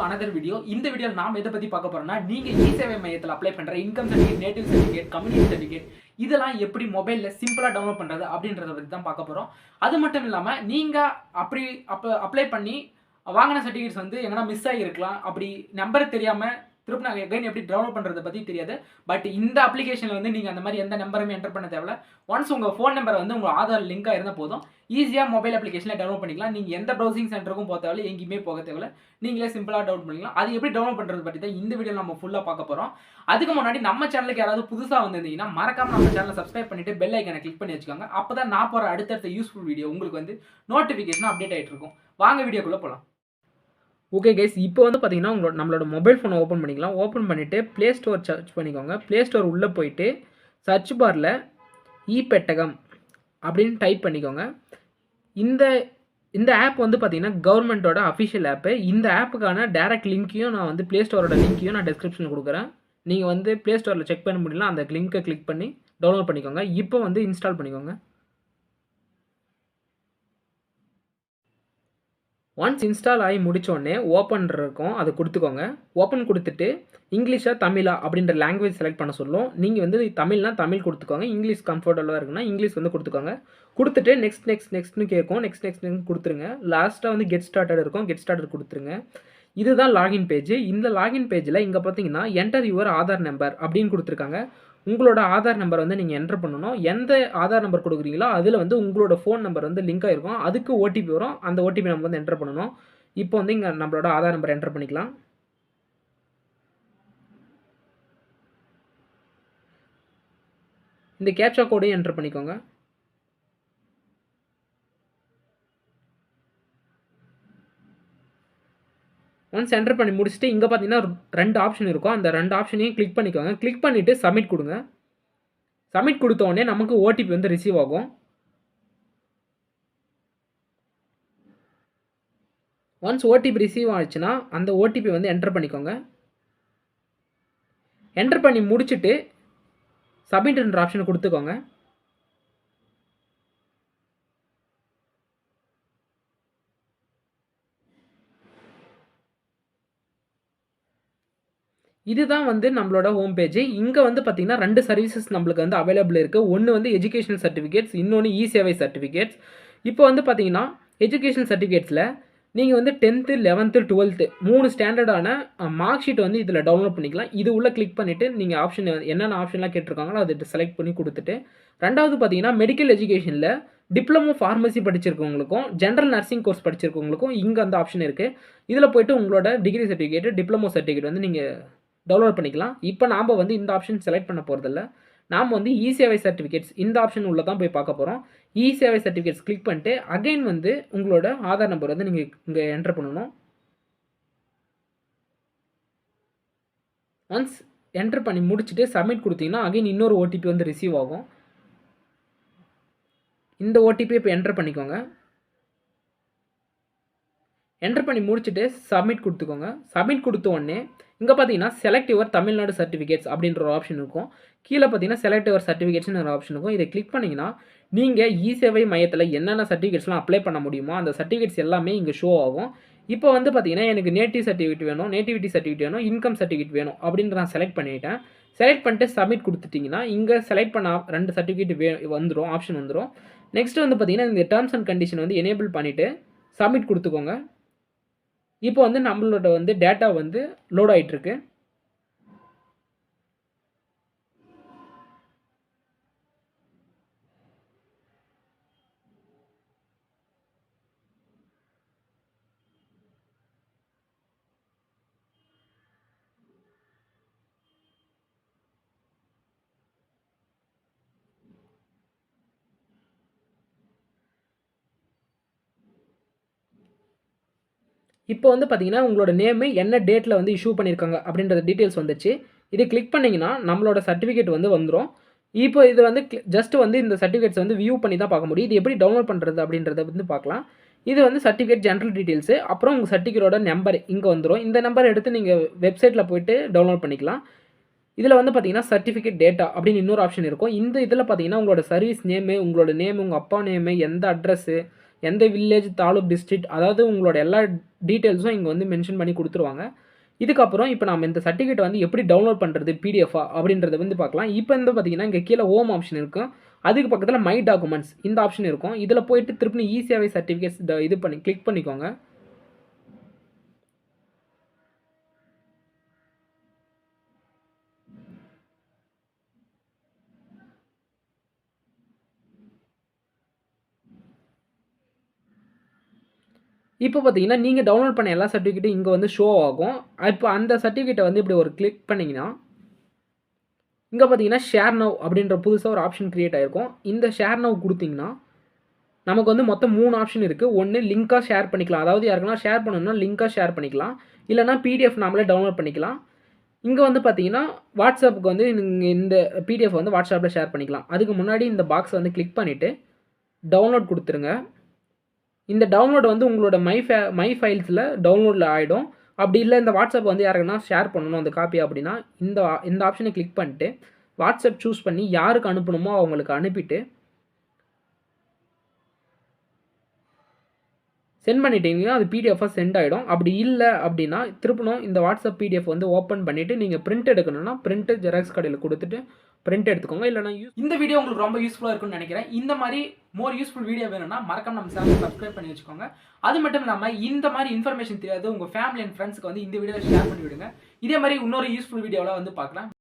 another video. இந்த வீடியோல நாம எதை பத்தி பார்க்க போறோம்னா நீங்க இ-சேவை மையத்துல அப்ளை பண்ற income certificate, native certificate, community certificate இதெல்லாம் எப்படி மொபைல்ல சிம்பிளா டவுன்லோட் பண்றது அப்படின்றத பத்தி தான் பார்க்க போறோம். அது மட்டும் இல்லாம நீங்க அப்ளை பண்ணி வாங்கின சர்டிஃபிகேட்ஸ் வந்து எங்கன்னா மிஸ் ஆகிருக்கலாம். அப்படி நம்பர் தெரியாம திரும்ப நாங்கள் எகைன் எப்படி டவுன்லோட் பண்ணுறதை பற்றி தெரியாது. பட் இந்த அப்ளிகேஷனில் வந்து நீங்கள் அந்த மாதிரி எந்த நம்பருமே என்டர் பண்ண தேவையில்ல. ஒன்ஸ் உங்கள் ஃபோன் நம்பர் வந்து உங்கள் ஆதார் லிங்காக இருந்தால் போதும், ஈஸியாக மொபைல் அப்ளிகேஷனில் டவுன்லோட் பண்ணிக்கலாம். நீங்கள் எந்த ப்ரௌசிங் சென்டருக்கும் போக தேவையில்ல, எங்கேயுமே போக தேவையில்ல, நீங்களே சிம்பிளாக டவுன்லோட் பண்ணிக்கலாம். அது எப்படி டவுன்லோட் பண்ணுறது பற்றி தான் இந்த வீடியோ நம்ம ஃபுல்லாக பார்க்க போகிறோம். அதுக்கு முன்னாடி நம்ம சேனலுக்கு யாராவது புதுசாக வந்திருந்தீங்கன்னா மறக்காம நம்ம சேனலை சப்ஸ்கிரைப் பண்ணிட்டு பெல் ஐக்கனை கிளிக் பண்ணி வச்சுக்கோங்க. அப்போ தான் நான் போகிற அடுத்தடுத்த யூஸ்ஃபுல் வீடியோ உங்களுக்கு வந்து நோட்டிஃபிகேஷன் அப்டேட் ஆகிட்டு இருக்கும். வாங்க வீடியோக்குள்ளே போகலாம். ஓகே கைஸ், இப்போ வந்து பார்த்தீங்கன்னா நம்மளோட மொபைல் ஃபோனை ஓப்பன் பண்ணிக்கலாம். ஓப்பன் பண்ணிவிட்டு ப்ளே ஸ்டோர் சர்ச் பண்ணிக்கோங்க. ப்ளே ஸ்டோர் உள்ளே போயிட்டு சர்ச் பாரில் இ-பெட்டகம் அப்படின்னு டைப் பண்ணிக்கோங்க. இந்த ஆப் வந்து பார்த்தீங்கன்னா கவர்மெண்ட்டோட அஃபிஷியல் ஆப்பு. இந்த ஆப்புக்கான டேரக்ட் லிங்க்கையும் நான் வந்து ப்ளே ஸ்டோரோட லிங்க்கையும் நான் டிஸ்கிரிப்ஷனில் கொடுக்குறேன். நீங்கள் வந்து ப்ளே ஸ்டோரில் செக் பண்ண முடியல, அந்த லிங்க்கை கிளிக் பண்ணி டவுன்லோட் பண்ணிக்கோங்க. இப்போ வந்து இன்ஸ்டால் பண்ணிக்கோங்க. ஒன்ஸ் இன்ஸ்டால் ஆகி முடித்தோடனே ஓப்பன் இருக்கும், அது கொடுத்துக்கோங்க. ஓப்பன் கொடுத்துட்டு இங்கிலீஷா தமிழா அப்படின்ற லாங்குவேஜ் செலக்ட் பண்ண சொல்லும். நீங்கள் வந்து தமிழ்னா தமிழ் கொடுத்துக்கோங்க, இங்கிலீஷ் கம்ஃபர்டபுளாக இருக்குன்னா இங்கிலீஷ் வந்து கொடுத்துக்கோங்க. கொடுத்துட்டு நெக்ஸ்ட்னு கேட்கும், நெக்ஸ்ட் கொடுத்துருங்க. லாஸ்ட்டாக வந்து கெட் ஸ்டார்டட் இருக்கும், கெட் ஸ்டார்டட் கொடுத்துருங்க. இதுதான் லாகின் பேஜ். இந்த லாகின் பேஜில் இங்கே பார்த்தீங்கன்னா என்டர் யுவர் ஆதார் நம்பர் அப்படின்னு கொடுத்துருக்காங்க. உங்களோட ஆதார் நம்பர் வந்து நீங்கள் என்டர் பண்ணணும். எந்த ஆதார் நம்பர் கொடுக்குறீங்களோ அதில் வந்து உங்களோட ஃபோன் நம்பர் வந்து லிங்க் ஆகிருக்கும். அதுக்கு ஓடிபி வரும், அந்த ஓடிபி நம்ம வந்து என்டர் பண்ணணும். இப்போ வந்து இங்கே நம்மளோட ஆதார் நம்பர் என்டர் பண்ணிக்கலாம். இந்த கேப்சா கோடையும் என்டர் பண்ணிக்கோங்க. ஒன்ஸ் என்டர் பண்ணி முடிச்சுட்டு இங்கே பார்த்தீங்கன்னா 2 ஆப்ஷன் இருக்கும். அந்த 2 ஆப்ஷனையும் கிளிக் பண்ணிக்கோங்க. கிளிக் பண்ணிவிட்டு சப்மிட் கொடுங்க. சப்மிட் கொடுத்த உடனே நமக்கு ஓடிபி வந்து ரிசீவ் ஆகும். ஒன்ஸ் ஓடிபி ரிசீவ் ஆச்சுன்னா அந்த ஓடிபி வந்து என்டர் பண்ணிக்கோங்க. என்டர் பண்ணி முடிச்சுட்டு சப்மிட்ன்ற ஆப்ஷனை கொடுத்துக்கோங்க. இதுதான் வந்து நம்மளோட ஹோம் பேஜ். இங்கே வந்து பார்த்தீங்கன்னா 2 சர்வீசஸ் நம்மளுக்கு வந்து அவைலபிள் இருக்குது. ஒன்று வந்து எஜுகேஷனல் சர்டிஃபிகேட்ஸ், இன்னொன்று இ-சேவை சர்டிஃபிகேட்ஸ். இப்போ வந்து பார்த்தீங்கன்னா எஜுகேஷனல் சர்டிஃபிகேட்ஸில் நீங்கள் வந்து 10th, 11th, 12th 3 ஸ்டாண்டர்டான mark sheet வந்து இதில் டவுன்லோட் பண்ணிக்கலாம். இது உள்ளே கிளிக் பண்ணிவிட்டு நீங்கள் ஆப்ஷன் என்னென்ன ஆப்ஷன்லாம் கேட்டிருக்காங்களோ அதை செலக்ட் பண்ணி கொடுத்துட்டு, ரெண்டாவது பார்த்தீங்கன்னா மெடிக்கல் எஜுகேஷனில் டிப்ளமோ ஃபார்மசி படிச்சிருக்கவங்களுக்கும் ஜென்ரல் நர்சிங் கோர்ஸ் படிச்சிருக்கவங்களுக்கும் இங்கே அந்த ஆப்ஷன் இருக்குது. இதில் போய்ட்டு உங்களோட டிகிரி சர்டிஃபிகேட், டிப்ளமோ சர்டிஃபிகேட் வந்து நீங்கள் டவுன்லோட் பண்ணிக்கலாம். இப்போ நாம் வந்து இந்த ஆப்ஷன் செலக்ட் பண்ண போகிறதில்ல. நாம் வந்து இ-சேவை சர்டிஃபிகேட்ஸ் இந்த ஆப்ஷன் உள்ள தான் போய் பார்க்க போகிறோம். இ-சேவை சர்டிஃபிகேட்ஸ் கிளிக் பண்ணிட்டு அகைன் வந்து உங்களோட ஆதார் நம்பர் வந்து நீங்கள் இங்கே என்டர் பண்ணணும். ஒன்ஸ் என்டர் பண்ணி முடிச்சுட்டு சப்மிட் கொடுத்தீங்கன்னா அகைன் இன்னொரு ஓடிபி வந்து ரிசீவ் ஆகும். இந்த ஓடிபி இப்போ என்டர் பண்ணிக்கோங்க. என்டர் பண்ணி முடிச்சுட்டு சப்மிட் கொடுத்துக்கோங்க. சப்மிட் கொடுத்த உடனே இங்கே பார்த்தீங்கன்னா செலக்ட் யுவர் தமிழ்நாடு சர்டிஃபிகேட்ஸ் அப்படின்ற ஒரு ஆப்ஷன் இருக்கும். கீழே பார்த்தீங்கன்னா செலக்ட் யுவர் சர்டிஃபிகேட்ஸ்னு ஒரு ஆப்ஷன் இருக்கும். இதை கிளிக் பண்ணிங்கன்னா நீங்கள் இ-சேவை மையத்தில் என்னென்ன சர்டிஃபிகேட்ஸ்லாம் அப்ளை பண்ண முடியுமோ அந்த சர்டிஃபிகேட்ஸ் எல்லாமே இங்கே ஷோ ஆகும். இப்போ வந்து பார்த்தீங்கன்னா எனக்கு நேட்டிவ் சர்டிஃபிகேட் வேணும், நேட்டிவிட்டி சர்டிஃபிகேட் வேணும், இன்கம் சர்டிஃபிகேட் வேணும் அப்படின்ற நான் செலக்ட் பண்ணிவிட்டேன். செலக்ட் பண்ணிட்டு சப்மிட் கொடுத்துட்டிங்கன்னா இங்கே செலக்ட் பண்ண 2 சர்டிஃபிகேட் வந்துடும், ஆப்ஷன் வந்துடும். நெக்ஸ்ட் வந்து பார்த்தீங்கன்னா இந்த டேர்ம்ஸ் அண்ட் கண்டிஷன் வந்து எனேபிள் பண்ணிவிட்டு சப்மிட் கொடுத்துக்கோங்க. இப்போ வந்து நம்மளோட வந்து டேட்டா வந்து லோட் ஆகிட்டுருக்கு. இப்போ வந்து பார்த்தீங்கன்னா உங்களோட நேமு என்ன டேட்டில் வந்து இஷ்யூ பண்ணியிருக்காங்க அப்படின்ற டீட்டெயில்ஸ் வந்துச்சு. இதை கிளிக் பண்ணிங்கன்னா நம்மளோட சர்டிஃபிகேட் வந்து வந்துடும். இப்போ இது வந்து ஜஸ்ட் வந்து இந்த சர்டிஃபிகேட்ஸ் வந்து வியூ பண்ணி தான் பார்க்க முடியும். இது எப்படி டவுன்லோட் பண்ணுறது அப்படின்றத வந்து பார்க்கலாம். இது வந்து சர்டிஃபிகேட் ஜென்ரல் டீட்டெயில்ஸு, அப்புறம் உங்கள் சர்டிஃபிகேட்டோட நம்பர் இங்கே வந்துடும். இந்த நம்பர் எடுத்து நீங்கள் வெப்சைட்டில் போய்ட்டு டவுன்லோட் பண்ணிக்கலாம். இதில் வந்து பார்த்தீங்கன்னா சர்டிஃபிகேட் டேட்டா அப்படின்னு இன்னொரு ஆப்ஷன் இருக்கும். இந்த இதில் பார்த்தீங்கன்னா உங்களோட சர்வீஸ் நேமு, உங்களோட நேமு, உங்கள் அப்பா நேமு, எந்த அட்ரஸ்ஸு எந்த வில்லேஜ், தாலுக், டிஸ்ட்ரிக்ட் அதாவது உங்களோட எல்லா டீட்டெயில்ஸும் இங்கே வந்து மென்ஷன் பண்ணி கொடுத்துருவாங்க. இதுக்கப்புறம் இப்போ நம்ம இந்த சர்டிஃபிகேட் வந்து எப்படி டவுன்லோட் பண்ணுறது பிடிஎஃபா அப்படின்றத வந்து பார்க்கலாம். இப்போ வந்து பார்த்தீங்கன்னா இங்கே கீழே ஹோம் ஆப்ஷன் இருக்கும். அதுக்கு பக்கத்தில் மை டாக்குமெண்ட்ஸ் இந்த ஆப்ஷன் இருக்கும். இதில் போயிட்டு திருப்பி ஈஸியாகவே சர்டிஃபிகேட்ஸ் இது பண்ணி கிளிக் பண்ணிக்கோங்க. இப்போ பார்த்தீங்கன்னா நீங்கள் டவுன்லோட் பண்ண எல்லா சர்டிஃபிகேட்டும் இங்கே வந்து ஷோ ஆகும். இப்போ அந்த சர்டிஃபிகேட்டை வந்து இப்படி ஒரு கிளிக் பண்ணிங்கன்னா இங்கே பார்த்தீங்கன்னா ஷேர் நவ் அப்படின்ற புதுசாக ஒரு ஆப்ஷன் க்ரியேட் ஆகிருக்கும். இந்த ஷேர் நவ் கொடுத்தீங்கன்னா நமக்கு வந்து மொத்தம் 3 ஆப்ஷன் இருக்குது. ஒன்று லிங்காக ஷேர் பண்ணிக்கலாம், அதாவது யாருக்குன்னா ஷேர் பண்ணணும்னா லிங்காக ஷேர் பண்ணிக்கலாம், இல்லைனா பிடிஎஃப் நாமளே டவுன்லோட் பண்ணிக்கலாம். இங்கே வந்து பார்த்தீங்கன்னா வாட்ஸ்அப்புக்கு வந்து நீங்கள் இந்த பிடிஎஃப் வந்து வாட்ஸ்அப்பில் ஷேர் பண்ணிக்கலாம். அதுக்கு முன்னாடி இந்த பாக்ஸை வந்து கிளிக் பண்ணிவிட்டு டவுன்லோட் கொடுத்துருங்க. இந்த டவுன்லோட் வந்து உங்களோட மை ஃபைல்ஸில் டவுன்லோடில் ஆகிடும். அப்படி இல்லை இந்த வாட்ஸ்அப் வந்து யாருக்குன்னா ஷேர் பண்ணணும் அந்த காப்பி அப்படின்னா இந்த ஆப்ஷனை கிளிக் பண்ணிட்டு வாட்ஸ்அப் சூஸ் பண்ணி யாருக்கு அனுப்பணுமோ அவங்களுக்கு அனுப்பிட்டு சென்ட் பண்ணிட்டீங்கன்னா அது பிடிஎஃபாக சென்ட் ஆகிடும். அப்படி இல்லை அப்படின்னா திருப்பணும் இந்த வாட்ஸ்அப் பிடிஎஃப் வந்து ஓப்பன் பண்ணிவிட்டு நீங்கள் பிரிண்ட் எடுக்கணும்னா பிரிண்ட்டு ஜெராக்ஸ் கடையில் கொடுத்துட்டு பிரிண்ட் எடுத்துக்கோங்க. இல்லைனா இந்த வீடியோ உங்களுக்கு ரொம்ப யூஸ்ஃபுல்லாக இருக்கும்னு நினைக்கிறேன். இந்த மாதிரி மோர் யூஸ்ஃபுல் வீடியோ வேணும்னா மறக்காம நம்ம சேனல் சப்ஸ்கிரைப் பண்ணி வச்சுக்கோங்க. அது மட்டும் இல்லாமல் இந்த மாதிரி இன்ஃபர்மேஷன் தெரியாது உங்கள் ஃபேமிலி அண்ட் ஃப்ரெண்ட்ஸ்க்கு வந்து இந்த வீடியோவை ஷேர் பண்ணி விடுங்க. இதே மாதிரி இன்னொரு யூஸ்ஃபுல் வீடியோவில் வந்து பார்க்கலாம்.